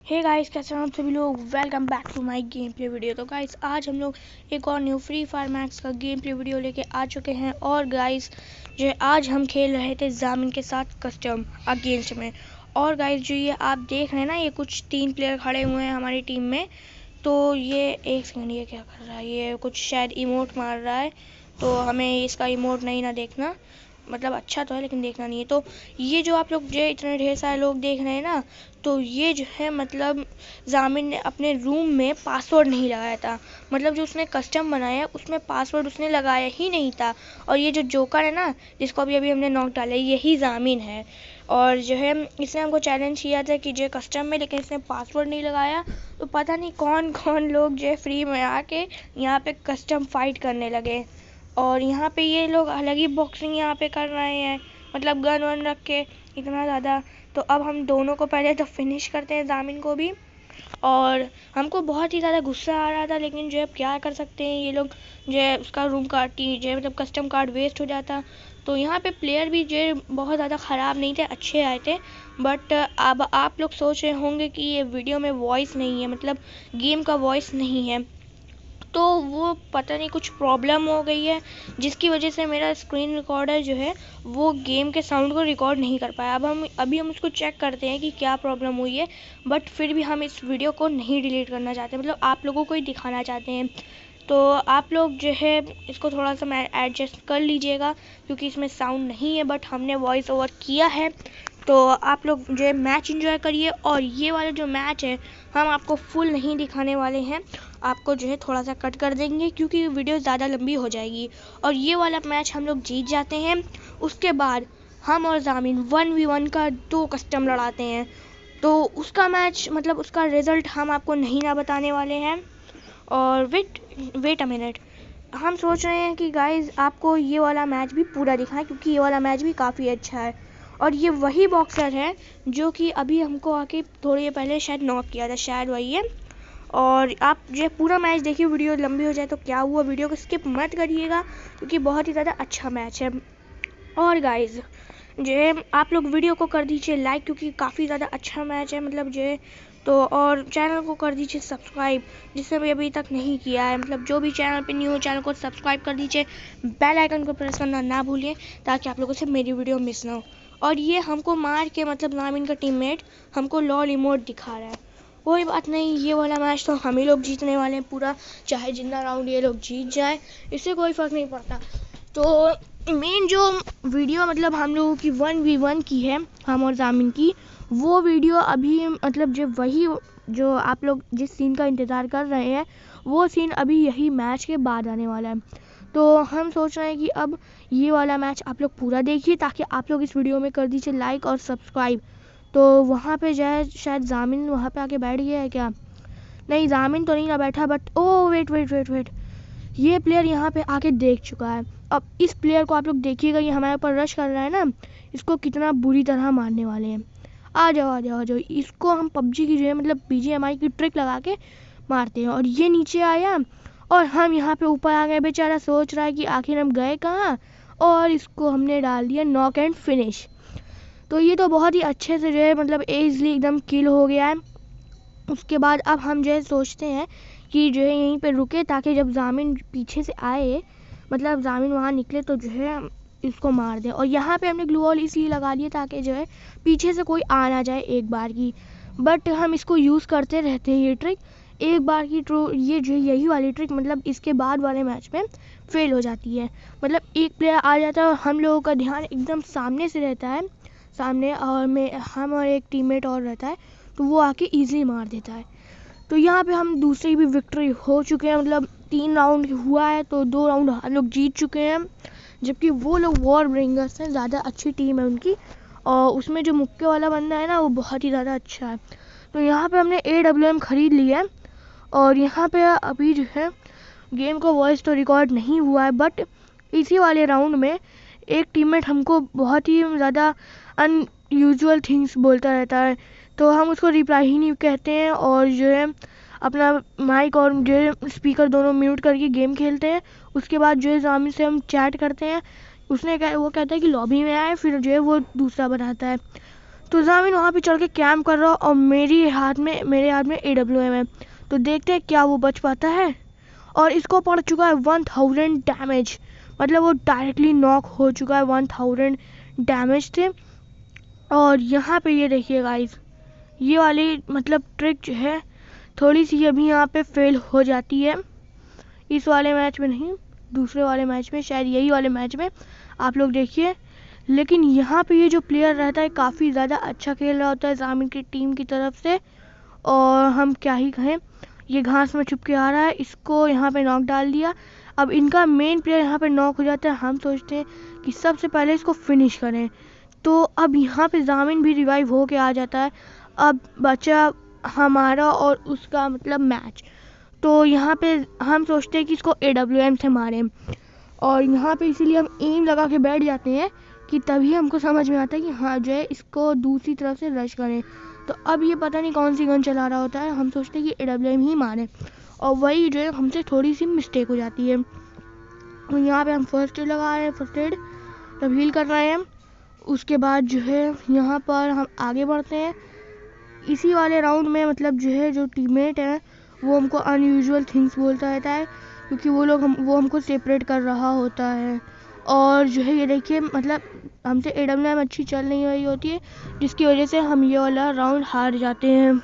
Hey guys, कैसे हैं आप सभी लोग। Welcome back to my game play video. तो गाइस आज हम लोग एक और न्यू फ्री फायर मैक्स का गेम प्ले वीडियो लेके आ चुके हैं। और गाइस जो आज हम खेल रहे थे जामिन के साथ कस्टम अगेंस्ट में। और गाइस जो ये आप देख रहे हैं ना, ये कुछ 3 प्लेयर खड़े हुए हैं हमारी टीम में। तो ये एक सेकंड, ये क्या कर रहा है, ये कुछ शायद इमोट मार रहा है। तो हमें इसका इमोट नहीं ना देखना, मतलब अच्छा तो है लेकिन देखना नहीं है। तो ये जो आप लोग जो इतने ढेर सारे लोग देख रहे हैं ना, तो ये जो है मतलब जामिन ने अपने रूम में पासवर्ड नहीं लगाया था। मतलब जो उसने कस्टम बनाया उसमें पासवर्ड उसने लगाया ही नहीं था। और ये जो जोकर है ना, जिसको अभी अभी हमने नॉक डाला, यही जामिन है। और जो है इसने हमको चैलेंज किया था कि जो कस्टम में, लेकिन इसने पासवर्ड नहीं लगाया। तो पता नहीं कौन कौन लोग जो है फ्री में आके यहाँ पे कस्टम फाइट करने लगे। और यहाँ पे ये लोग अलग ही बॉक्सिंग यहाँ पे कर रहे हैं, मतलब गन वन रख के इतना ज़्यादा। तो अब हम दोनों को पहले तो फिनिश करते हैं, जामिन को भी। और हमको बहुत ही ज़्यादा गुस्सा आ रहा था, लेकिन जो है क्या कर सकते हैं, ये लोग जो है उसका रूम कार्ड की जो है मतलब कस्टम कार्ड वेस्ट हो जाता। तो यहाँ पे प्लेयर भी जो है बहुत ज़्यादा ख़राब नहीं थे, अच्छे आए थे। बट अब आप लोग सोच रहे होंगे कि ये वीडियो में वॉइस नहीं है, मतलब गेम का वॉइस नहीं है। तो वो पता नहीं कुछ प्रॉब्लम हो गई है, जिसकी वजह से मेरा स्क्रीन रिकॉर्डर जो है वो गेम के साउंड को रिकॉर्ड नहीं कर पाया। अब हम उसको चेक करते हैं कि क्या प्रॉब्लम हुई है। बट फिर भी हम इस वीडियो को नहीं डिलीट करना चाहते, मतलब आप लोगों को ही दिखाना चाहते हैं। तो आप लोग जो है इसको थोड़ा सा एडजस्ट कर लीजिएगा, क्योंकि इसमें साउंड नहीं है बट हमने वॉइस ओवर किया है। तो आप लोग जो है मैच एंजॉय करिए। और ये वाला जो मैच है हम आपको फुल नहीं दिखाने वाले हैं, आपको जो है थोड़ा सा कट कर देंगे क्योंकि वीडियो ज़्यादा लंबी हो जाएगी। और ये वाला मैच हम लोग जीत जाते हैं, उसके बाद हम और जामिन 1v1 का 2 कस्टम लड़ाते हैं। तो उसका मैच मतलब उसका रिज़ल्ट हम आपको नहीं ना बताने वाले हैं। और वेट अ मिनट, हम सोच रहे हैं कि गाइज आपको ये वाला मैच भी पूरा दिखाएं, क्योंकि ये वाला मैच भी काफ़ी अच्छा है। और ये वही बॉक्सर है जो कि अभी हमको आके थोड़ी देर पहले शायद नॉक किया था, शायद वही है। और आप जो पूरा मैच देखिए, वीडियो लंबी हो जाए तो क्या हुआ, वीडियो को स्किप मत करिएगा क्योंकि बहुत ही ज़्यादा अच्छा मैच है। और गाइज जो है आप लोग वीडियो को कर दीजिए लाइक, क्योंकि काफ़ी ज़्यादा अच्छा मैच है, मतलब जो है। तो और चैनल को कर दीजिए सब्सक्राइब, जिसने भी अभी तक नहीं किया है, मतलब जो भी चैनल पे न्यू हो चैनल को सब्सक्राइब कर दीजिए। बेल आइकन को प्रेस करना ना भूलिए, ताकि आप लोगों से मेरी वीडियो मिस ना हो। और ये हमको मार के मतलब जामिन का टीममेट हमको लॉल इमोट दिखा रहा है। कोई बात नहीं, ये वाला मैच तो हम ही लोग जीतने वाले हैं पूरा, चाहे जितना राउंड ये लोग जीत जाए इससे कोई फ़र्क नहीं पड़ता। तो मेन जो वीडियो मतलब हम लोगों की 1v1 की है, हम और जामिन की, वो वीडियो अभी मतलब जो वही जो आप लोग जिस सीन का इंतज़ार कर रहे हैं, वो सीन अभी यही मैच के बाद आने वाला है। तो हम सोच रहे हैं कि अब ये वाला मैच आप लोग पूरा देखिए, ताकि आप लोग इस वीडियो में कर दीजिए लाइक और सब्सक्राइब। तो वहाँ पे जो है शायद जामिन वहाँ पे आके बैठ गया है क्या? नहीं, जामिन तो नहीं ना बैठा, but oh wait wait wait wait, ये प्लेयर यहाँ पे आके देख चुका है। अब इस प्लेयर को आप लोग देखिएगा, ये हमारे ऊपर रश कर रहा है ना, इसको कितना बुरी तरह मारने वाले हैं। आ जाओ आ जाओ आ जाओ, इसको हम पबजी की जो है मतलब BGMI की ट्रिक लगा के मारते हैं। और ये नीचे आया और हम यहाँ पे ऊपर आ गए। बेचारा सोच रहा है कि आखिर हम गए कहाँ, और इसको हमने डाल दिया नॉक एंड फिनिश। तो ये तो बहुत ही अच्छे से जो है मतलब ईज़िली एकदम किल हो गया है। उसके बाद अब हम जो है सोचते हैं कि जो है यहीं पे रुके, ताकि जब जामिन पीछे से आए, मतलब जामिन वहाँ निकले, तो जो है इसको मार दें। और यहाँ पे हमने ग्लू वॉल इसलिए लगा दिया ताकि जो है पीछे से कोई आ ना जाए एक बार की। बट हम इसको यूज़ करते रहते हैं ये ट्रिक, एक बार की ट्रू ये जो यही वाली ट्रिक मतलब इसके बाद वाले मैच में फेल हो जाती है। मतलब एक प्लेयर आ जाता है और हम लोगों का ध्यान एकदम सामने से रहता है, सामने, और हम और एक टीममेट और रहता है, तो वो आके ईज़िली मार देता है। तो यहाँ पे हम दूसरी भी विक्ट्री हो चुके हैं, मतलब 3 राउंड हुआ है तो 2 राउंड हम लोग जीत चुके हैं। जबकि वो लोग वॉर ब्रिंगर्स हैं, ज़्यादा अच्छी टीम है उनकी, और उसमें जो मुक्के वाला बंदा है ना, वो बहुत ही ज़्यादा अच्छा है। तो यहाँ पे हमने AWM ख़रीद लिया है। और यहाँ पे अभी जो है गेम का वॉइस तो रिकॉर्ड नहीं हुआ है, बट इसी वाले राउंड में एक टीममेट हमको बहुत ही ज़्यादा अनयूजुअल थिंग्स बोलता रहता है, तो हम उसको रिप्लाई ही नहीं कहते हैं, और जो है अपना माइक और जो है स्पीकर दोनों म्यूट करके गेम खेलते हैं। उसके बाद जो है जामिन से हम चैट करते हैं, वो कहता है कि लॉबी में आए, फिर जो है वो दूसरा बनाता है। तो जामिन वहाँ पे चढ़ के कैम्प कर रहा और मेरे हाथ में AWM है। तो देखते हैं क्या वो बच पाता है। और इसको पड़ चुका है 1000 डैमेज, मतलब वो डायरेक्टली नॉक हो चुका है 1000 डैमेज से। और यहाँ पे ये देखिए गाइस, ये वाली मतलब ट्रिक जो है थोड़ी सी अभी यहाँ पे फेल हो जाती है। इस वाले मैच में नहीं, दूसरे वाले मैच में, शायद यही वाले मैच में आप लोग देखिए। लेकिन यहाँ पे ये जो प्लेयर रहता है काफ़ी ज़्यादा अच्छा खेल रहा होता है जामिन की टीम की तरफ से। और हम क्या ही कहें, ये घास में छुप के आ रहा है, इसको यहाँ पे नॉक डाल दिया। अब इनका मेन प्लेयर यहाँ पे नॉक हो जाता है। हम सोचते हैं कि सबसे पहले इसको फिनिश करें। तो अब यहाँ पे जामिन भी रिवाइव हो के आ जाता है। अब बचा हमारा और उसका मतलब मैच। तो यहाँ पे हम सोचते हैं कि इसको AWM से मारें, और यहाँ पे इसीलिए हम एम लगा के बैठ जाते हैं कि तभी हमको समझ में आता है कि हाँ जो है इसको दूसरी तरफ से रश करें। तो अब ये पता नहीं कौन सी गन चला रहा होता है, हम सोचते हैं कि AWM ही मारें, और वही जो है हमसे थोड़ी सी मिस्टेक हो जाती है। तो यहाँ पे हम फर्स्ट एड लगा रहे हैं, फर्स्ट एड तब हील कर रहे हैं। उसके बाद जो है यहाँ पर हम आगे बढ़ते हैं। इसी वाले राउंड में मतलब जो है जो टीममेट है वो हमको अनयूजुअल थिंग्स बोलता रहता है, क्योंकि वो हमको सेपरेट कर रहा होता है। और जो है ये देखिए मतलब हमसे AWM अच्छी चल नहीं रही होती है, जिसकी वजह से हम ये वाला राउंड हार जाते हैं।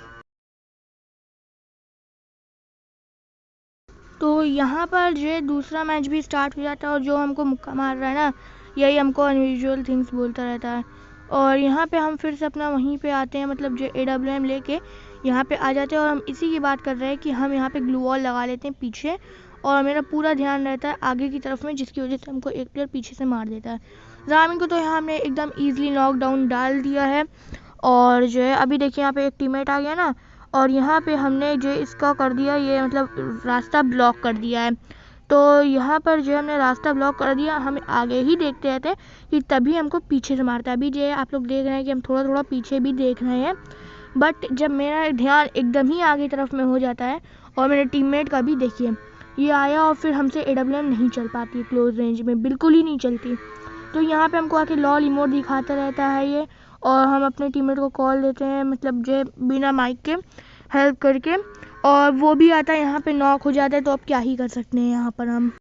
तो यहाँ पर जो है दूसरा मैच भी स्टार्ट हो जाता है, और जो हमको मुक्का मार रहा है ना, यही हमको अनयूजुअल थिंग्स बोलता रहता है। और यहाँ पे हम फिर से अपना वहीं पे आते हैं, मतलब जो AWM लेके यहाँ पे आ जाते हैं। और हम इसी की बात कर रहे हैं कि हम यहाँ पे ग्लू वॉल लगा लेते हैं पीछे, और मेरा पूरा ध्यान रहता है आगे की तरफ में, जिसकी वजह से हमको एक प्लेयर पीछे से मार देता है। जामिन को तो यहाँ हमने एकदम ईजिली नॉकडाउन डाल दिया है। और जो है अभी देखिए यहाँ पे एक टीममेट आ गया ना, और यहाँ पे हमने जो इसका कर दिया, ये मतलब रास्ता ब्लॉक कर दिया है। तो यहाँ पर जो हमने रास्ता ब्लॉक कर दिया, हम आगे ही देखते रहते हैं कि तभी हमको पीछे से मारता है। अभी जो आप लोग देख रहे हैं कि हम थोड़ा थोड़ा पीछे भी देख रहे हैं, बट जब मेरा ध्यान एकदम ही आगे तरफ में हो जाता है, और मेरे टीममेट का भी देखिए ये आया, और फिर हमसे AWM नहीं चल पाती क्लोज रेंज में, बिल्कुल ही नहीं चलती। तो यहाँ पे हमको आके लॉल इमोट दिखाता रहता है ये, और हम अपने टीममेट को कॉल देते हैं, मतलब जो बिना माइक के हेल्प करके, और वो भी आता है यहाँ पे नॉक हो जाता है। तो अब क्या ही कर सकते हैं यहाँ पर हम।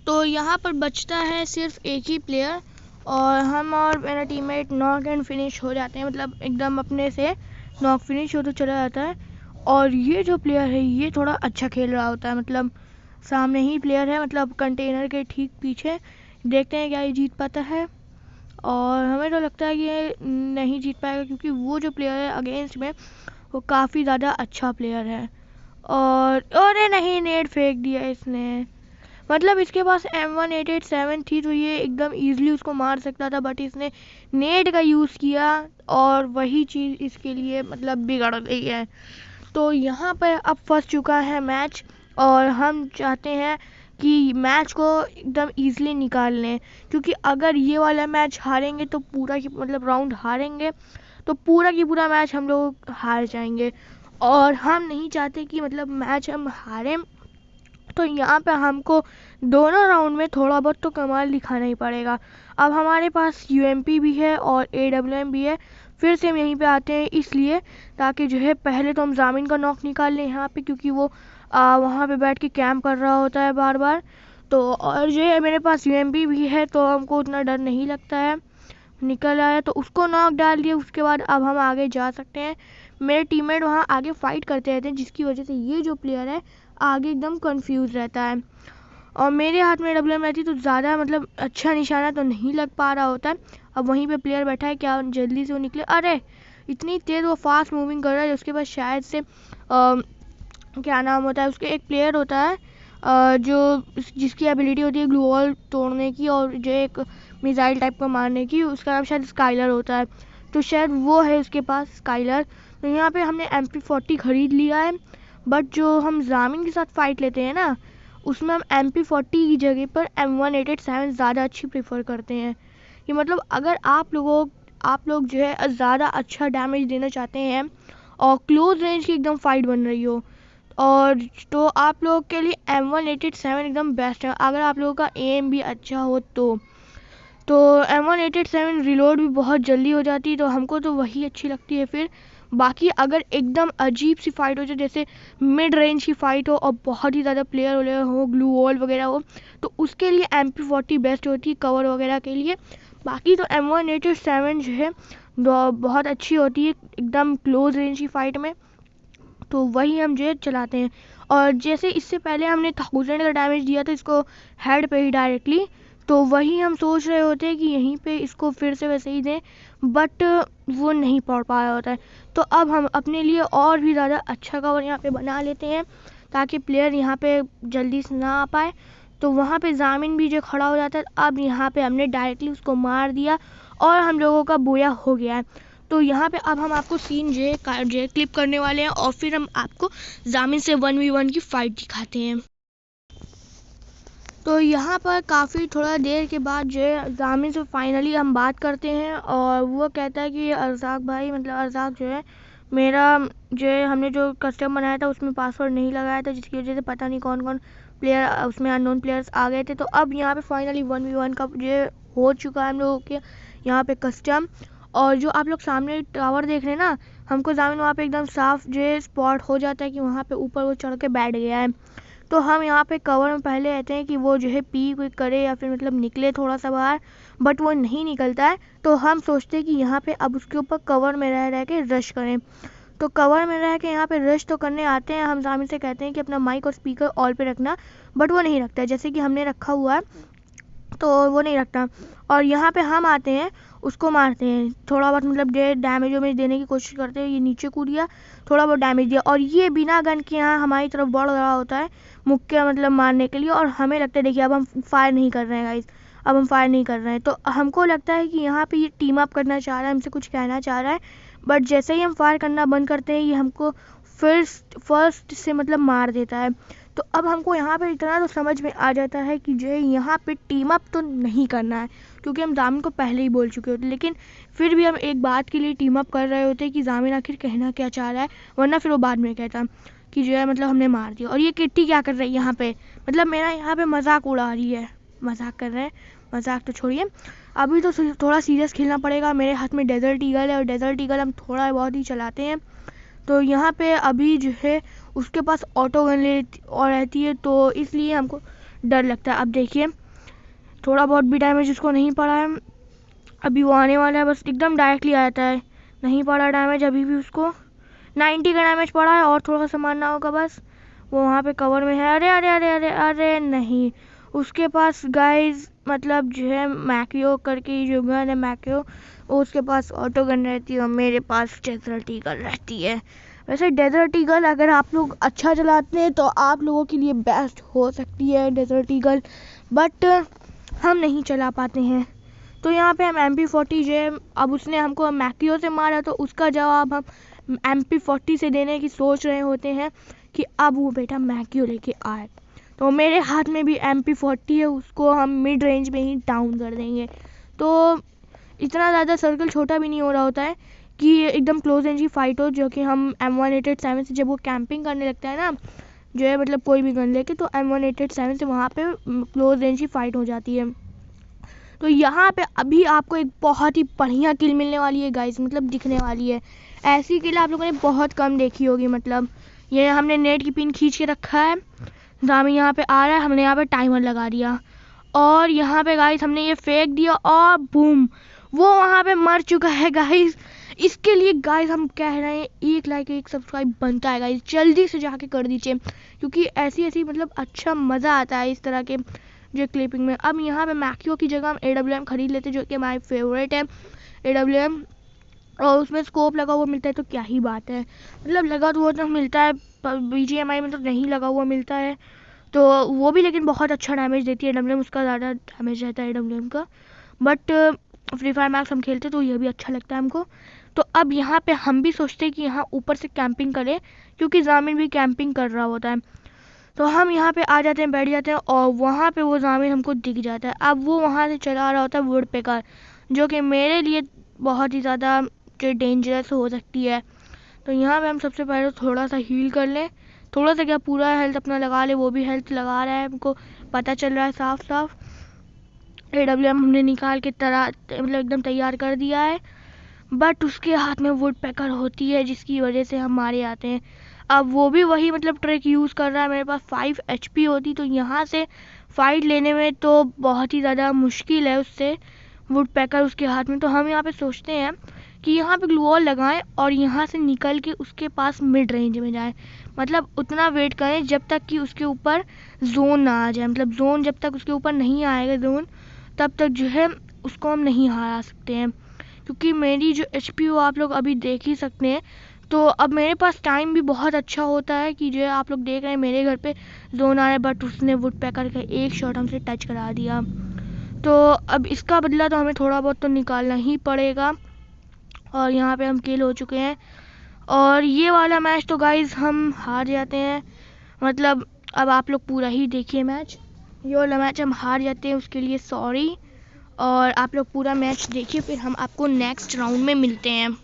तो यहाँ पर बचता है सिर्फ एक ही प्लेयर, और हम और मेरा टीममेट नॉक एंड फिनिश हो जाते हैं, मतलब एकदम अपने से नॉक फिनिश हो तो चला जाता है। और ये जो प्लेयर है ये थोड़ा अच्छा खेल रहा होता है, मतलब सामने ही प्लेयर है, मतलब कंटेनर के ठीक पीछे। देखते हैं क्या ये जीत पाता है, और हमें तो लगता है कि ये नहीं जीत पाएगा, क्योंकि वो जो प्लेयर है अगेंस्ट में वो काफ़ी ज़्यादा अच्छा प्लेयर है। और अरे नहीं, नेट फेंक दिया इसने, मतलब इसके पास M187 थी तो ये एकदम इजीली उसको मार सकता था, बट इसने नेट का यूज़ किया, और वही चीज़ इसके लिए मतलब बिगड़ गई है। तो यहाँ पर अब फंस चुका है मैच, और हम चाहते हैं कि मैच को एकदम ईजिली निकाल लें, क्योंकि अगर ये वाला मैच हारेंगे तो पूरा की मतलब राउंड हारेंगे तो पूरा की पूरा मैच हम लोग हार जाएंगे, और हम नहीं चाहते कि मतलब मैच हम हारें। तो यहाँ पे हमको दोनों राउंड में थोड़ा बहुत तो कमाल दिखाना ही पड़ेगा। अब हमारे पास UMP भी है और AWM भी है। फिर से हम यहीं पे आते हैं इसलिए ताकि जो है पहले तो हम जामिन का नॉक निकाल लें यहाँ पे, क्योंकि वो वहाँ पे बैठ के कैंप कर रहा होता है बार बार। तो और जो है मेरे पास UMP भी है, तो हमको उतना डर नहीं लगता है। निकल आया तो उसको नॉक डाल दिया। उसके बाद अब हम आगे जा सकते हैं। मेरे टीममेट वहाँ आगे फाइट करते रहते हैं, जिसकी वजह से ये जो प्लेयर है आगे एकदम कंफ्यूज रहता है, और मेरे हाथ में AWM रहती तो ज़्यादा मतलब अच्छा निशाना तो नहीं लग पा रहा होता। अब वहीं पे प्लेयर बैठा है, क्या जल्दी से वो निकले। अरे इतनी तेज़ वो फास्ट मूविंग कर रहा है। उसके बाद शायद से क्या नाम होता है, उसके एक प्लेयर होता है जो जिसकी एबिलिटी होती है ग्लू वॉल तोड़ने की, और जो एक मिसाइल टाइप का मारने की, उसका नाम शायद स्काइलर होता है। तो शायद वो है उसके पास स्काइलर। तो यहाँ पे हमने MP40 खरीद लिया है, बट जो हम जामिन के साथ फाइट लेते हैं ना, उसमें हम MP40 की जगह पर M187 ज़्यादा अच्छी प्रेफर करते हैं। कि मतलब अगर आप लोग जो है ज़्यादा अच्छा डैमेज देना चाहते हैं और क्लोज रेंज की एकदम फाइट बन रही हो, और तो आप लोगों के लिए M187 एकदम बेस्ट है, अगर आप लोगों का एम भी अच्छा हो तो। तो M187 रिलोड भी बहुत जल्दी हो जाती है, तो हमको तो वही अच्छी लगती है। फिर बाकी अगर एकदम अजीब सी फाइट हो जाए, जैसे मिड रेंज की फाइट हो और बहुत ही ज़्यादा प्लेयर वगैरह हो, ग्लू वॉल वगैरह हो, तो उसके लिए MP40 बेस्ट होती है कवर वगैरह के लिए। बाकी तो M187 जो है बहुत अच्छी होती है एकदम क्लोज रेंज की फाइट में, तो वही हम जो है चलाते हैं। और जैसे इससे पहले हमने 1000 का डैमेज दिया था इसको हेड पे ही डायरेक्टली, तो वही हम सोच रहे होते हैं कि यहीं पे इसको फिर से वैसे ही दें, बट वो नहीं पड़ पाया होता है। तो अब हम अपने लिए और भी ज़्यादा अच्छा कवर यहाँ पे बना लेते हैं ताकि प्लेयर यहाँ पे जल्दी से ना आ पाए। तो वहाँ पे जामिन भी जो खड़ा हो जाता है, अब यहाँ पे हमने डायरेक्टली उसको मार दिया और हम लोगों का बोया हो गया है। तो यहाँ पे अब हम आपको सीन जो है क्लिप करने वाले हैं और फिर हम आपको जामिन से 1v1 की फाइट दिखाते हैं। तो यहाँ पर काफ़ी थोड़ा देर के बाद जो है जामिन से फाइनली हम बात करते हैं और वो कहता है कि अर्ज़ाक भाई, मतलब अर्ज़ाक जो है मेरा जो है हमने जो कस्टम बनाया था उसमें पासवर्ड नहीं लगाया था, जिसकी वजह से पता नहीं कौन कौन प्लेयर उसमें अननोन प्लेयर्स आ गए थे। तो अब यहाँ पे फाइनली 1v1 का जो हो चुका है हम लोगों के यहाँ पे कस्टम। और जो आप लोग सामने टावर देख रहे हैं ना, हमको जामिन वहाँ पे एकदम साफ जो है स्पॉट हो जाता है कि वहाँ पे ऊपर वो चढ़ के बैठ गया है। तो हम यहाँ पे कवर में पहले रहते हैं कि वो जो है पी क्विक करे या फिर मतलब निकले थोड़ा सा बाहर, बट वो नहीं निकलता है। तो हम सोचते हैं कि यहाँ पे अब उसके ऊपर कवर में रह के रश करें। तो कवर में रह के यहाँ पे रश तो करने आते हैं, हम जामिन से कहते हैं कि अपना माइक और स्पीकर ऑल पे रखना, बट वो नहीं रखता है, जैसे कि हमने रखा हुआ है तो वो नहीं रखता। और यहाँ पे हम आते हैं उसको मारते हैं, थोड़ा बहुत मतलब डैमेज वैमेज देने की कोशिश करते हैं। ये नीचे कूद गया, थोड़ा बहुत डैमेज दिया और ये बिना गन के यहाँ हमारी तरफ बढ़ रहा होता है मुक्के मतलब मारने के लिए। और हमें लगता है देखिए अब हम फायर नहीं कर रहे हैं गाइस, अब हम फायर नहीं कर रहे हैं। तो हमको लगता है कि यहाँ पे ये टीम अप करना चाह रहा है, हमसे कुछ कहना चाह रहा है, बट जैसे ही हम फायर करना बंद करते हैं ये हमको फर्स्ट से मतलब मार देता है। तो अब हमको यहाँ पे इतना तो समझ में आ जाता है कि जो है यहाँ पे टीम अप तो नहीं करना है, क्योंकि हम जामिन को पहले ही बोल चुके होते, लेकिन फिर भी हम एक बात के लिए टीम अप कर रहे होते कि जामिन आखिर कहना क्या चाह रहा है, वरना फिर वो बाद में कहता कि जो है मतलब हमने मार दिया। और ये किट्टी क्या कर रही है यहाँ पे, मतलब मेरा यहाँ पे मजाक उड़ा रही है, मजाक कर रहे हैं, मजाक तो छोड़िए, अभी तो थोड़ा सीरियस खेलना पड़ेगा। मेरे हाथ में डेजर्ट ईगल है और डेजर्ट ईगल हम थोड़ा बहुत ही चलाते हैं। तो यहाँ पे अभी जो है उसके पास ऑटो गन और रहती है, तो इसलिए हमको डर लगता है। अब देखिए थोड़ा बहुत भी डैमेज उसको नहीं पड़ा है, अभी वो आने वाला है, बस एकदम डायरेक्टली आ जाता है, नहीं पड़ा डैमेज अभी भी उसको, 90 का डैमेज पड़ा है और थोड़ा सा मारना होगा बस। वो वहाँ पे कवर में है, अरे अरे अरे अरे अरे नहीं, उसके पास गाइज मतलब जो है मैकियो करके जो गन है मैकियो, उसके पास ऑटो गन रहती है और मेरे पास डेजर्ट ईगल रहती है। वैसे डेजर्ट ईगल अगर आप लोग अच्छा चलाते हैं तो आप लोगों के लिए बेस्ट हो सकती है डेजर्ट ईगल, बट हम नहीं चला पाते हैं। तो यहाँ पे हम MP40 जो है, अब उसने हमको मैकियो से मारा तो उसका जवाब हम MP40 से देने की सोच रहे होते हैं कि अब वो बेटा मैकियो लेके आए। तो मेरे हाथ में भी MP40 है, उसको हम मिड रेंज में ही डाउन कर देंगे। तो इतना ज़्यादा सर्कल छोटा भी नहीं हो रहा होता है कि एकदम क्लोज रेंज की फाइट हो, जो कि हम M187 से जब वो कैंपिंग करने लगता है ना जो है मतलब कोई भी गन लेके, तो M187 से वहाँ पे क्लोज रेंज की फाइट हो जाती है। तो यहाँ पे अभी आपको एक बहुत ही बढ़िया किल मिलने वाली है गाइस, मतलब दिखने वाली है। ऐसी किल आप लोगों ने बहुत कम देखी होगी। मतलब ये हमने नेट की पिन खींच के रखा है, जामिन यहाँ पे आ रहा है, हमने यहाँ पे टाइमर लगा दिया और यहाँ पे गाइस हमने ये फेंक दिया और बूम, वो वहाँ पे मर चुका है गाइस। इसके लिए गाइस हम कह रहे हैं 1 लाइक 1 सब्सक्राइब बनता है गाइस, जल्दी से जाके कर दीजिए, क्योंकि ऐसी मतलब अच्छा मज़ा आता है इस तरह के जो क्लिपिंग में। अब यहाँ पे मैकियो की जगह हम AWM खरीद लेते, जो कि हमारी फेवरेट है AWM, और उसमें स्कोप लगा हुआ मिलता है तो क्या ही बात है, मतलब लगा हुआ तो मिलता है, BGMI में तो नहीं लगा हुआ मिलता है, तो वो भी लेकिन बहुत अच्छा डैमेज देती है AWM, उसका ज़्यादा डैमेज रहता है AWM का। बट फ्री फायर मैक्स हम खेलते तो ये भी अच्छा लगता है हमको। तो अब यहाँ पे हम भी सोचते हैं कि यहाँ ऊपर से कैंपिंग करें, क्योंकि जामिन भी कैंपिंग कर रहा होता है। तो हम यहाँ पे आ जाते हैं, बैठ जाते हैं और वहाँ पे वो जामिन हमको दिख जाता है। अब वो वहाँ से चला रहा होता है वुड पेकर, जो कि मेरे लिए बहुत ही ज़्यादा जो डेंजरस हो सकती है। तो यहाँ पे हम सबसे पहले थोड़ा सा हील कर लें, थोड़ा सा क्या पूरा हेल्थ अपना लगा ले, वो भी हेल्थ लगा रहा है हमको पता चल रहा है साफ साफ। AWM हमने निकाल के मतलब एकदम तैयार कर दिया है, बट उसके हाथ में वुड पैकर होती है जिसकी वजह से हम मारे आते हैं। अब वो भी वही मतलब ट्रिक यूज़ कर रहा है। मेरे पास 5 HP होती तो यहाँ से फाइट लेने में तो बहुत ही ज़्यादा मुश्किल है उससे, वुड पैकर उसके हाथ में। तो हम यहाँ पे सोचते हैं कि यहाँ पे ग्लू वॉल लगाएं और यहाँ से निकल के उसके पास मिड रेंज में जाएं, मतलब उतना वेट करें जब तक कि उसके ऊपर जोन ना आ जाए। मतलब जोन जब तक उसके ऊपर नहीं आएगा जोन, तब तक जो है उसको हम नहीं हरा सकते हैं। क्योंकि मेरी जो HP वो आप लोग अभी देख ही सकते हैं। तो अब मेरे पास टाइम भी बहुत अच्छा होता है कि जो आप लोग देख रहे हैं मेरे घर पे जोन आ रहा है, बट उसने वुड पैकर का एक शॉट हमसे टच करा दिया। तो अब इसका बदला तो हमें थोड़ा बहुत तो निकालना ही पड़ेगा। और यहाँ पे हम किल हो चुके हैं और ये वाला मैच तो गाइज हम हार जाते हैं। मतलब अब आप लोग पूरा ही देखिए मैच, ये वाला मैच हम हार जाते हैं, उसके लिए सॉरी। और आप लोग पूरा मैच देखिए, फिर हम आपको नेक्स्ट राउंड में मिलते हैं।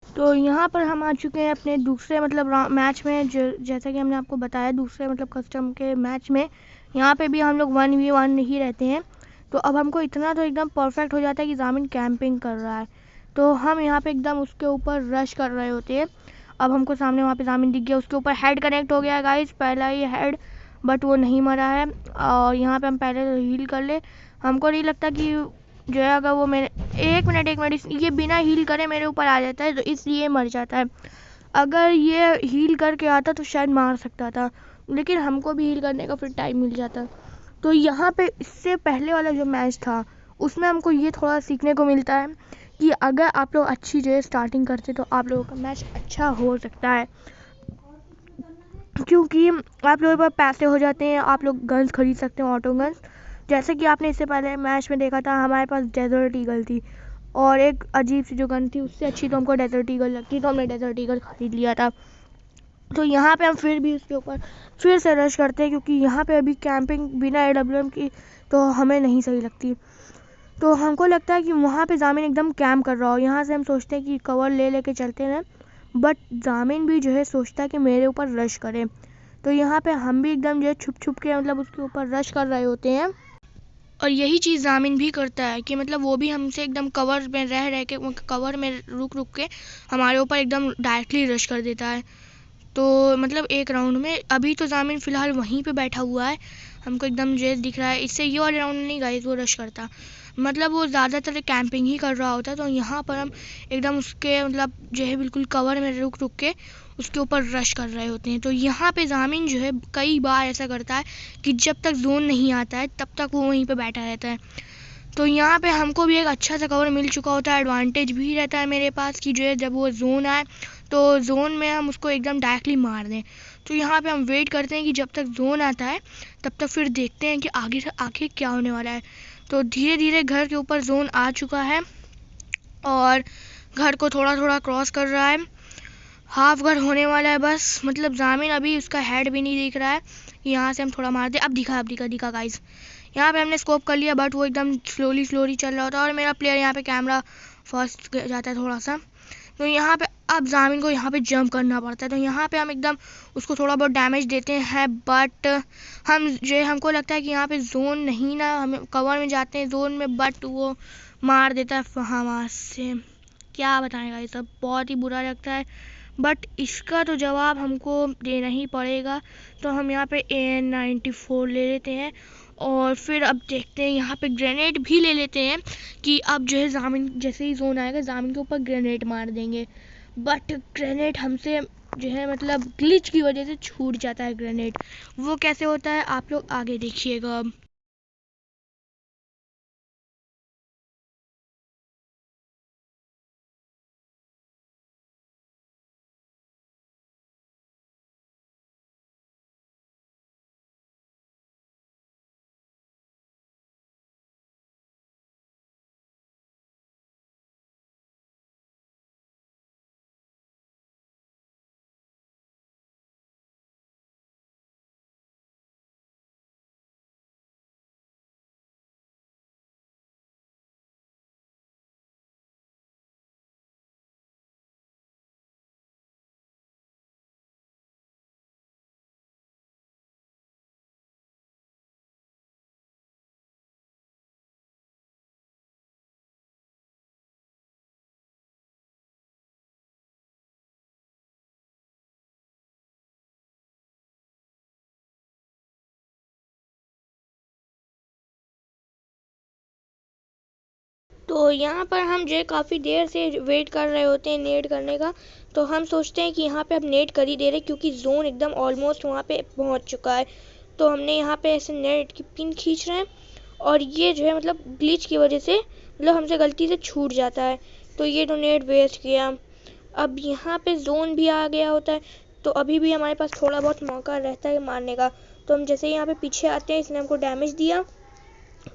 तो यहाँ पर हम आ चुके हैं अपने दूसरे मतलब मैच में, जैसा कि हमने आपको बताया दूसरे मतलब कस्टम के मैच में। यहाँ पे भी हम लोग 1v1 ही रहते हैं। तो अब हमको इतना तो एकदम परफेक्ट हो जाता है कि जामिन कैंपिंग कर रहा है, तो हम यहाँ पे एकदम उसके ऊपर रश कर रहे होते हैं। अब हमको सामने वहाँ पे जामिन दिख गया, उसके ऊपर हेड कनेक्ट हो गया गाइस, पहला ही हेड, बट वो नहीं मरा है। और यहाँ पे हम पहले तो हील कर ले। हमको नहीं लगता कि जो है अगर वो मेरे एक मिनट ये बिना हील करे मेरे ऊपर आ जाता है, तो इसलिए मर जाता है। अगर ये हील करके आता तो शायद मार सकता था, लेकिन हमको भी हील करने का फिर टाइम मिल जाता। तो यहाँ पे इससे पहले वाला जो मैच था उसमें हमको ये थोड़ा सीखने को मिलता है कि अगर आप लोग अच्छी जो है स्टार्टिंग करते तो आप लोगों का मैच अच्छा हो सकता है, क्योंकि आप लोगों के पास पैसे हो जाते हैं, आप लोग गन्स खरीद सकते हैं, ऑटो गन्स। जैसे कि आपने इससे पहले मैच में देखा था, हमारे पास डेजर्ट ईगल थी और एक अजीब सी जो गन थी उससे अच्छी तो हमको डेजर्ट ईगल लगती, तो हमने डेजर्ट ईगल खरीद लिया था। तो यहाँ पे हम फिर भी उसके ऊपर फिर से रश करते हैं, क्योंकि यहाँ पे अभी कैंपिंग बिना AWM की तो हमें नहीं सही लगती। तो हमको लगता है कि वहाँ पे जामिन एकदम कैंप कर रहा हो, यहाँ से हम सोचते हैं कि कवर ले लेके चलते हैं, बट जामिन भी जो है सोचता है कि मेरे ऊपर रश करे। तो यहाँ पे हम भी एकदम जो है छुप छुप के मतलब उसके ऊपर रश कर रहे होते हैं। और यही चीज़ जामिन भी करता है कि मतलब वो भी हमसे एकदम कवर में रह के कवर में रुक के हमारे ऊपर एकदम डायरेक्टली रश कर देता है। तो मतलब एक राउंड में अभी तो जामिन फ़िलहाल वहीं पे बैठा हुआ है, हमको एकदम जो दिख रहा है। इससे ये वाले राउंड नहीं गाइस वो रश करता, मतलब वो ज़्यादातर कैंपिंग ही कर रहा होता है। तो यहाँ पर हम एकदम उसके मतलब जो है बिल्कुल कवर में रुक रुक के उसके ऊपर रश कर रहे होते हैं। तो यहाँ पे जामिन जो है कई बार ऐसा करता है कि जब तक जोन नहीं आता है तब तक वो वहीं पे बैठा रहता है। तो यहाँ पे हमको भी एक अच्छा सा कवर मिल चुका होता है, एडवांटेज भी रहता है मेरे पास कि जो है जब वो जोन आए तो जोन में हम उसको एकदम डायरेक्टली मार दें। तो यहाँ पे हम वेट करते हैं कि जब तक जोन आता है तब तक फिर देखते हैं कि आगे से आगे क्या होने वाला है। तो धीरे धीरे घर के ऊपर जोन आ चुका है और घर को थोड़ा थोड़ा क्रॉस कर रहा है। हाफ घर होने वाला है बस, मतलब जामिन अभी उसका हेड भी नहीं दिख रहा है। यहाँ से हम थोड़ा मारते, अब दिखा गाइस। यहाँ पे हमने स्कोप कर लिया बट वो एकदम स्लोली चल रहा होता है और मेरा प्लेयर यहाँ पे कैमरा फर्स्ट जाता है थोड़ा सा। तो यहाँ पे अब जामिन को यहाँ पे जंप करना पड़ता है। तो यहाँ पे हम एकदम उसको थोड़ा बहुत डैमेज देते हैं बट हमको लगता है कि यहाँ पे जोन नहीं ना, हम कवर में जाते हैं जोन में बट वो मार देता है वहाँ से। क्या बताएगा, ये सब बहुत ही बुरा लगता है बट इसका तो जवाब हमको देना ही पड़ेगा। तो हम यहाँ पे AN94 ले लेते हैं और फिर अब देखते हैं, यहाँ पे ग्रेनेड भी ले लेते हैं कि अब जो है जामिन जैसे ही जोन आएगा जामिन के ऊपर ग्रेनेड मार देंगे। बट ग्रेनेड हमसे जो है मतलब ग्लिच की वजह से छूट जाता है ग्रेनेड। वो कैसे होता है आप लोग आगे देखिएगा अब। तो यहाँ पर हम जो है काफ़ी देर से वेट कर रहे होते हैं नेट करने का। तो हम सोचते हैं कि यहाँ पे अब नेट कर ही दे रहे क्योंकि जोन एकदम ऑलमोस्ट वहाँ पे पहुँच चुका है। तो हमने यहाँ पे ऐसे नेट की पिन खींच रहे हैं और ये जो है मतलब ग्लिच की वजह से मतलब हमसे गलती से छूट जाता है। तो ये तो नेट वेस्ट किया। अब यहाँ पे जोन भी आ गया होता है तो अभी भी हमारे पास थोड़ा बहुत मौका रहता है मारने का। तो हम जैसे यहाँ पे पीछे आते हैं, इसने हमको डैमेज दिया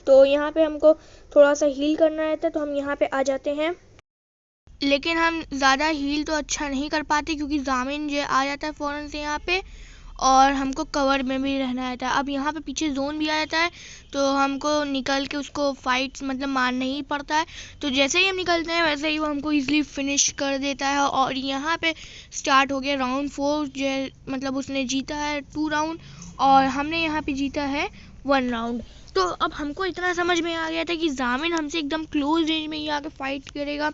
तो यहाँ पे हमको थोड़ा सा हील करना रहता है तो हम यहाँ पे आ जाते हैं। लेकिन हम ज़्यादा हील तो अच्छा नहीं कर पाते क्योंकि जामिन जो आ जाता है फ़ौरन से यहाँ पे और हमको कवर में भी रहना रहता है। अब यहाँ पे पीछे जोन भी आ जाता है तो हमको निकल के उसको फाइट मतलब मारना ही पड़ता है। तो जैसे ही हम निकलते हैं वैसे ही वो हमको इजीली फिनिश कर देता है और यहाँ पे स्टार्ट हो गया राउंड 4। जो मतलब उसने जीता है 2 राउंड और हमने यहाँ पे जीता है 1 राउंड। तो अब हमको इतना समझ में आ गया था कि जामिन हमसे एकदम क्लोज रेंज में ही आके फाइट करेगा।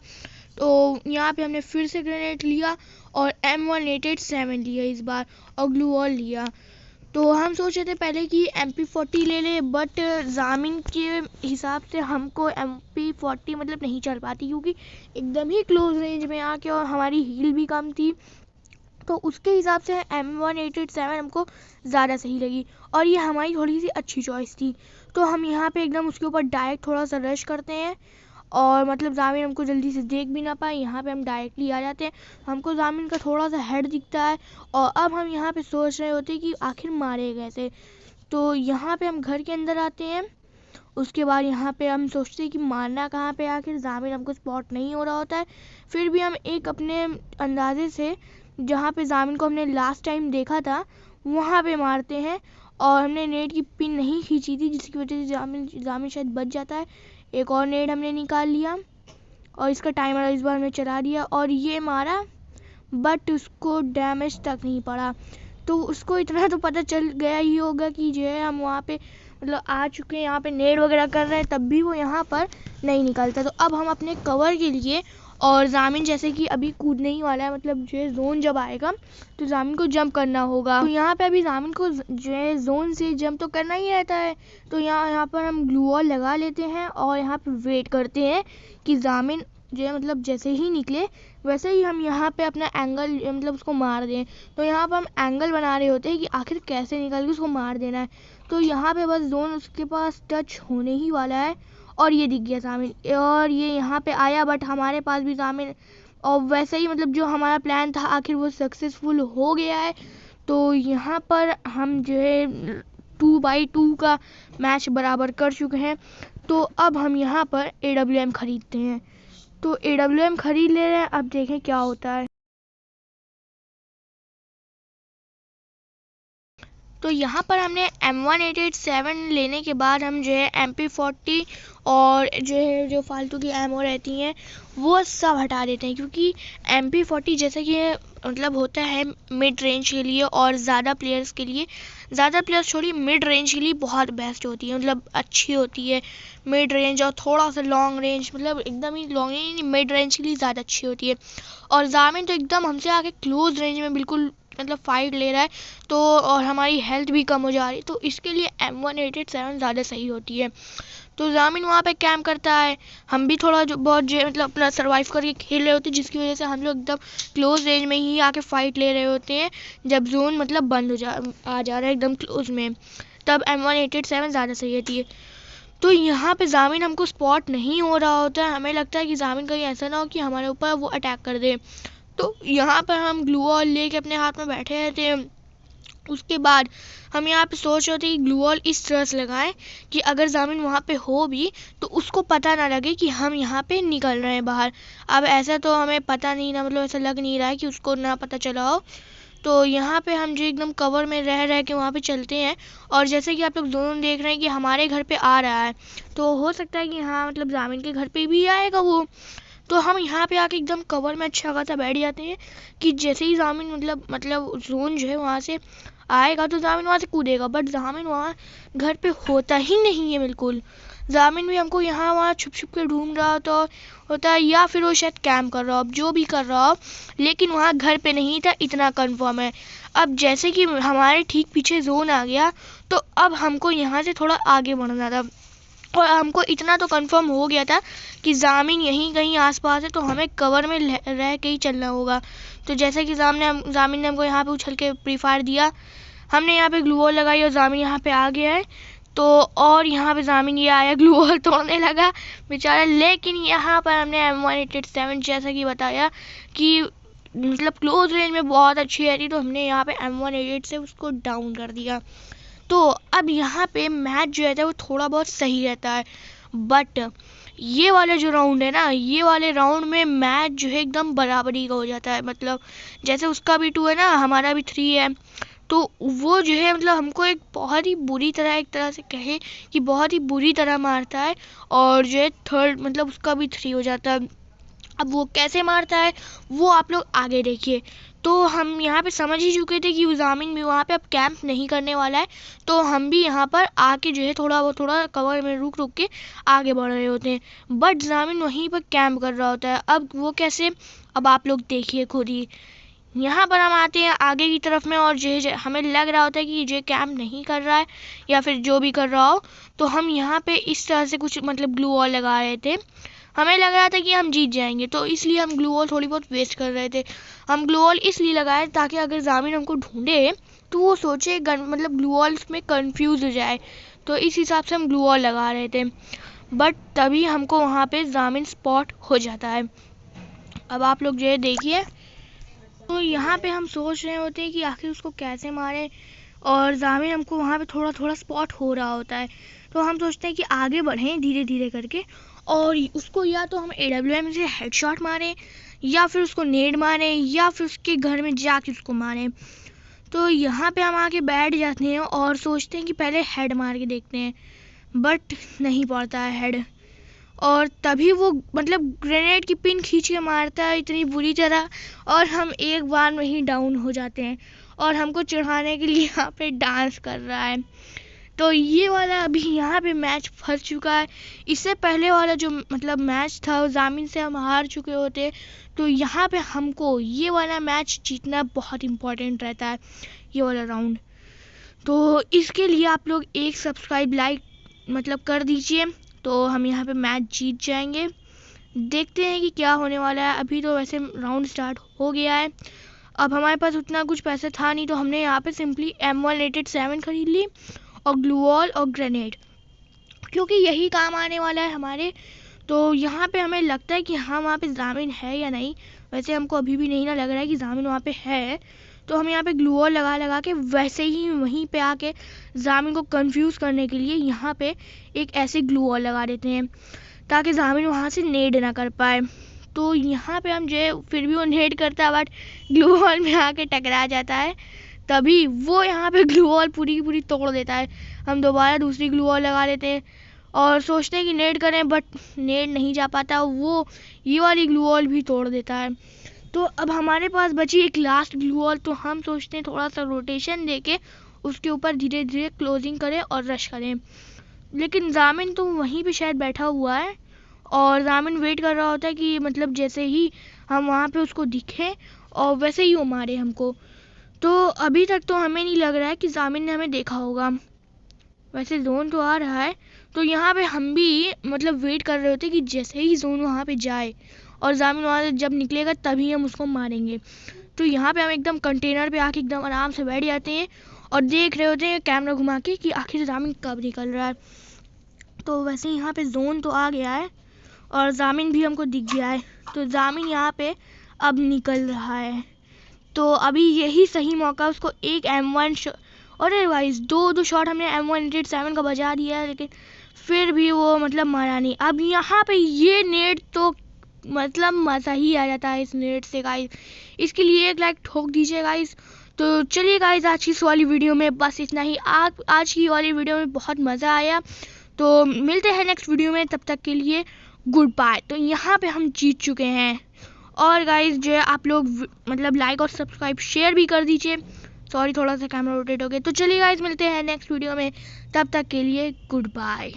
तो यहाँ पे हमने फिर से ग्रेनेड लिया और M187 लिया इस बार और ग्लू वॉल लिया। तो हम सोच रहे थे पहले कि MP40 ले ले बट जामिन के हिसाब से हमको MP40 मतलब नहीं चल पाती क्योंकि एकदम ही क्लोज रेंज में आके और हमारी हील भी कम थी। तो उसके हिसाब से M187 हमको ज़्यादा सही लगी और ये हमारी थोड़ी सी अच्छी चॉइस थी। तो हम यहाँ पे एकदम उसके ऊपर डायरेक्ट थोड़ा सा रश करते हैं और मतलब जामिन हमको जल्दी से देख भी ना पाए, यहाँ पे हम डायरेक्टली आ जाते हैं। हमको जामिन का थोड़ा सा हेड दिखता है और अब हम यहाँ पे सोच रहे होते हैं कि आखिर मारे कैसे। तो यहाँ पे हम घर के अंदर आते हैं। उसके बाद यहाँ पे हम सोचते हैं कि मारना कहाँ पे, आखिर जामिन हमको स्पॉट नहीं हो रहा होता है। फिर भी हम एक अपने अंदाजे से जहाँ पे जामिन को हमने लास्ट टाइम देखा था वहाँ पे मारते हैं और हमने नेट की पिन नहीं खींची थी जिसकी वजह से जामिन शायद बच जाता है। एक और नेट हमने निकाल लिया और इसका टाइमर इस बार हमने चला दिया और ये मारा बट उसको डैमेज तक नहीं पड़ा। तो उसको इतना तो पता चल गया ही होगा कि जो है हम वहाँ पे मतलब आ चुके हैं, यहाँ पे नेट वगैरह कर रहे हैं, तब भी वो यहाँ पर नहीं निकलता। तो अब हम अपने कवर के लिए और जामिन जैसे कि अभी कूदने ही वाला है, मतलब जो है जोन जब आएगा तो जामिन को जंप करना होगा। तो यहाँ पे अभी जामिन को जो है जोन से जंप तो करना ही रहता है। तो यहाँ पर हम ग्लू वॉल लगा लेते हैं और यहाँ पे वेट करते हैं कि जामिन जो है मतलब जैसे ही निकले वैसे ही हम यहाँ पे अपना एंगल मतलब उसको मार दें। तो यहाँ पर हम एंगल बना रहे होते हैं कि आखिर कैसे निकल के उसको मार देना है। तो यहाँ पे बस जोन उसके पास टच होने ही वाला है और ये दिख गया जामिन और ये यहाँ पे आया, बट हमारे पास भी जामिन और वैसे ही मतलब जो हमारा प्लान था आखिर वो सक्सेसफुल हो गया है। तो यहाँ पर हम जो है 2x2 का मैच बराबर कर चुके हैं। तो अब हम यहाँ पर AWM खरीदते हैं। तो AWM खरीद ले रहे हैं, अब देखें क्या होता है। तो यहाँ पर हमने M187 लेने के बाद हम जो है MP40 और जो है जो फालतू की एमओ रहती हैं वो सब हटा देते हैं, क्योंकि MP40 जैसे कि मतलब होता है मिड रेंज के लिए और ज़्यादा प्लेयर्स के लिए, ज़्यादा प्लेयर्स छोड़िए मिड रेंज के लिए बहुत बेस्ट होती है, मतलब अच्छी होती है मिड रेंज। और थोड़ा सा लॉन्ग रेंज मतलब एकदम ही लॉन्ग रेंज नहीं, मिड रेंज के लिए ज़्यादा अच्छी होती है। और जामिन तो एकदम हमसे आके क्लोज रेंज में बिल्कुल मतलब फाइट ले रहा है, तो और हमारी हेल्थ भी कम हो जा रही है, तो इसके लिए M187 ज़्यादा सही होती है। तो जामिन वहाँ पे कैंप करता है, हम भी थोड़ा जो बहुत जो मतलब अपना सर्वाइव करके खेल रहे होते हैं, जिसकी वजह से हम लोग एकदम क्लोज रेंज में ही आके फाइट ले रहे होते हैं। जब जोन मतलब बंद आ जा रहा है एकदम क्लोज में, तब M187 ज़्यादा सही होती है। तो यहाँ पे जामिन हमको स्पॉट नहीं हो रहा होता है, हमें लगता है कि जामिन कहीं ऐसा ना हो कि हमारे ऊपर वो अटैक कर दे। तो यहाँ पर हम ग्लू वॉल लेके अपने हाथ में बैठे रहते हैं। उसके बाद हम यहाँ पे सोच रहे थे कि ग्लू वॉल इस तरह से लगाएं कि अगर जामिन वहाँ पे हो भी तो उसको पता ना लगे कि हम यहाँ पे निकल रहे हैं बाहर। अब ऐसा तो हमें पता नहीं ना, मतलब ऐसा लग नहीं रहा है कि उसको ना पता चला हो। तो यहाँ पे हम जो एकदम कवर में रह के वहाँ पे चलते हैं, और जैसे कि आप लोग दोनों देख रहे हैं कि हमारे घर पे आ रहा है, तो हो सकता है कि हाँ मतलब जामिन के घर पे भी आएगा वो। तो हम यहाँ पे आके एकदम कवर में अच्छा खासा बैठ जाते हैं कि जैसे ही जामिन मतलब जोन जो है वहाँ से आएगा तो जामिन वहाँ से कूदेगा, बट जामिन वहाँ घर पे होता ही नहीं है बिल्कुल। जामिन भी हमको यहाँ वहाँ छुप छुप के ढूंढ रहा होता है, या फिर वो शायद कैम्प कर रहा हो, अब जो भी कर रहा हो, लेकिन वहाँ घर पे नहीं था, इतना कंफर्म है। अब जैसे कि हमारे ठीक पीछे जोन आ गया, तो अब हमको यहाँ से थोड़ा आगे बढ़ना था, और हमको इतना तो कंफर्म हो गया था कि जामिन यहीं कहीं आसपास है, तो हमें कवर में रह के ही चलना होगा। तो जैसे कि जामिन ने हमको यहाँ पे उछल के प्री फायर दिया, हमने यहाँ पे ग्लू वॉल लगाई और जामिन यहाँ पे आ गया है। तो और यहाँ पे जामिन ये आया ग्लू वॉल तोड़ने लगा बेचारा, लेकिन यहाँ पर हमने M187 जैसा कि बताया कि मतलब क्लोज रेंज में बहुत अच्छी रहती, तो हमने यहाँ पे M188 से उसको डाउन कर दिया। तो अब यहाँ पे मैच जो रहता है वो थोड़ा बहुत सही रहता है, बट ये वाला जो राउंड है ना, ये वाले राउंड में मैच जो है एकदम बराबरी का हो जाता है। मतलब जैसे उसका भी 2 है ना, हमारा भी 3 है, तो वो जो है मतलब हमको एक बहुत ही बुरी तरह, एक तरह से कहे कि बहुत ही बुरी तरह मारता है, और जो है थर्ड मतलब उसका भी 3 हो जाता है। अब वो कैसे मारता है वो आप लोग आगे देखिए। तो हम यहाँ पे समझ ही चुके थे कि जामिन भी वहाँ पे अब कैंप नहीं करने वाला है, तो हम भी यहाँ पर आके जो है थोड़ा कवर में रुक के आगे बढ़ रहे होते हैं, बट जामिन वहीं पर कैंप कर रहा होता है। अब वो कैसे, अब आप लोग देखिए खुद ही। यहाँ पर हम आते हैं आगे की तरफ में, और जो हमें लग रहा होता है कि ये कैंप नहीं कर रहा है या फिर जो भी कर रहा हो, तो हम यहाँ पे इस तरह से कुछ मतलब ग्लू वॉल लगा रहे थे। हमें लग रहा था कि हम जीत जाएंगे, तो इसलिए हम ग्लू वॉल थोड़ी बहुत वेस्ट कर रहे थे। हम ग्लू वॉल इसलिए लगाए ताकि अगर जामिन हमको ढूंढे तो वो सोचे मतलब ग्लू वॉल में कंफ्यूज हो जाए, तो इस हिसाब से हम ग्लू वॉल लगा रहे थे। बट तभी हमको वहाँ पे जामिन स्पॉट हो जाता है। अब आप लोग जो है देखिए, तो यहाँ पे हम सोच रहे होते हैं कि आखिर उसको कैसे मारें, और जामिन हमको वहाँ पे थोड़ा स्पॉट हो रहा होता है। तो हम सोचते हैं कि आगे बढ़ें धीरे धीरे करके, और उसको या तो हम AWM से हेडशॉट मारें, या फिर उसको नेड मारें, या फिर उसके घर में जाके उसको मारें। तो यहाँ पे हम आके बैठ जाते हैं और सोचते हैं कि पहले हेड मार के देखते हैं, बट नहीं पड़ता है हेड, और तभी वो मतलब ग्रेनेड की पिन खींच के मारता है इतनी बुरी तरह, और हम एक बार में ही डाउन हो जाते हैं, और हमको चढ़ाने के लिए यहाँ पे डांस कर रहा है। तो ये वाला अभी यहाँ पे मैच फंस चुका है। इससे पहले वाला जो मतलब मैच था जामिन से हम हार चुके होते, तो यहाँ पे हमको ये वाला मैच जीतना बहुत इम्पोर्टेंट रहता है, ये वाला राउंड। तो इसके लिए आप लोग एक सब्सक्राइब लाइक मतलब कर दीजिए, तो हम यहाँ पे मैच जीत जाएंगे। देखते हैं कि क्या होने वाला है। अभी तो वैसे राउंड स्टार्ट हो गया है। अब हमारे पास उतना कुछ पैसा था नहीं, तो हमने यहाँ पे सिंपली M187 खरीद ली और ग्लू वॉल और ग्रेनेड, क्योंकि यही काम आने वाला है हमारे। तो यहाँ पे हमें लगता है कि हाँ वहाँ पे जामिन है या नहीं। वैसे हमको अभी भी नहीं ना लग रहा है कि जामिन वहाँ पे है, तो हम यहाँ पे ग्लू वॉल लगा लगा के वैसे ही वहीं पे आके जामिन को कंफ्यूज करने के लिए यहाँ पे एक ऐसे ग्लू वॉल लगा देते हैं, ताकि जामिन वहाँ से नेड ना कर पाए। तो यहाँ पे हम जो है फिर भी वो नेड करता है, बट ग्लू वॉल में आके टकरा जाता है, तभी वो यहाँ पे ग्लू वॉल पूरी की पूरी तोड़ देता है। हम दोबारा दूसरी ग्लू वॉल लगा लेते हैं और सोचते हैं कि नेड करें, बट नेड नहीं जा पाता, वो ये वाली ग्लू वॉल भी तोड़ देता है। तो अब हमारे पास बची एक लास्ट ग्लू वॉल, तो हम सोचते हैं थोड़ा सा रोटेशन देके उसके ऊपर धीरे धीरे क्लोजिंग करें और रश करें। लेकिन जामिन तो वहीं पे शायद बैठा हुआ है और जामिन वेट कर रहा होता है कि मतलब जैसे ही हम वहाँ पे उसको दिखें और वैसे ही वो मारे हमको। तो अभी तक तो हमें नहीं लग रहा है कि जामिन ने हमें देखा होगा। वैसे जोन तो आ रहा है, तो यहाँ पे हम भी मतलब वेट कर रहे होते कि जैसे ही जोन वहाँ पे जाए और जामिन वहाँ से जब निकलेगा तभी हम उसको मारेंगे। तो यहाँ पे हम एकदम कंटेनर पे आके एकदम आराम से बैठ जाते हैं और देख रहे होते हैं कैमरा घुमा के कि आखिर जामिन कब निकल रहा है। तो वैसे यहाँ पे जोन तो आ गया है और जामिन भी हमको दिख गया है, तो जामिन यहाँ पे अब निकल रहा है। तो अभी यही सही मौका उसको एक M1 और वाइज दो शॉट हमने M187 का बजा दिया है, लेकिन फिर भी वो मतलब मारा नहीं। अब यहाँ पे ये नेट तो मतलब मज़ा ही आ जाता है इस नेट से गाइस। इसके लिए एक लाइक ठोक दीजिए गाइस। तो चलिए गाइस, आज की इस वाली वीडियो में बस इतना ही। आज की वाली वीडियो में बहुत मज़ा आया, तो मिलते हैं नेक्स्ट वीडियो में, तब तक के लिए गुड बाय। तो यहाँ पे हम जीत चुके हैं, और गाइस जो है आप लोग मतलब लाइक और सब्सक्राइब शेयर भी कर दीजिए। सॉरी थोड़ा सा कैमरा रोटेट हो गया। तो चलिए गाइस, मिलते हैं नेक्स्ट वीडियो में, तब तक के लिए गुड बाय।